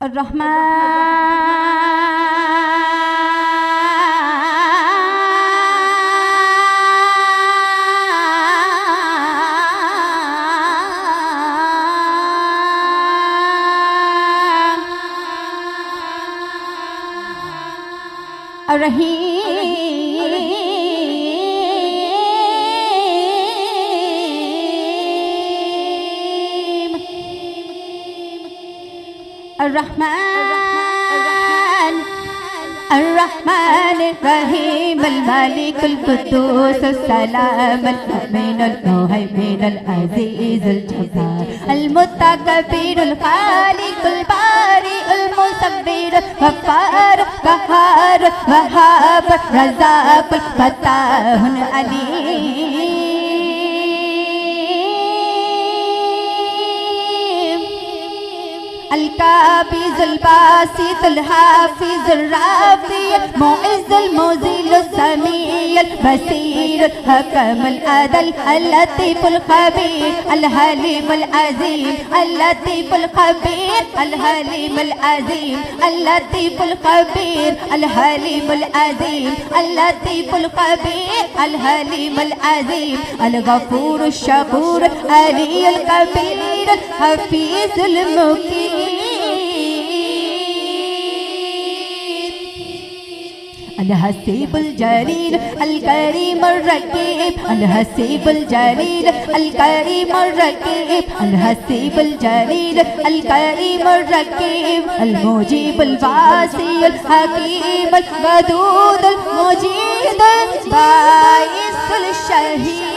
الرحمن الرحيم الملك القدوس السلام المؤمن المهيمن العزيز الجبار المتكبر الخالق البارئ المصور الغفار القهار الوهاب الرزاق الفتاح العليم القابض الباسط الحافظ الرافع المعز المذل السميع البصير الحكم العدل اللطيف الخبير الحليم العظيم اللطيف الخبير الحليم العظيم اللطيف الخبير الحليم العظيم اللطيف الخبير الحليم العظيم الغفور الشكور العلي الكبير الحفيظ المقيم الحسيب الجليل الكريم الرقيب الحسيب الجليل الكريم الرقيب الحسيب الجليل الكريم الرقيب المجيب الواسع الحكيم الودود المجيد الباعث الشهيد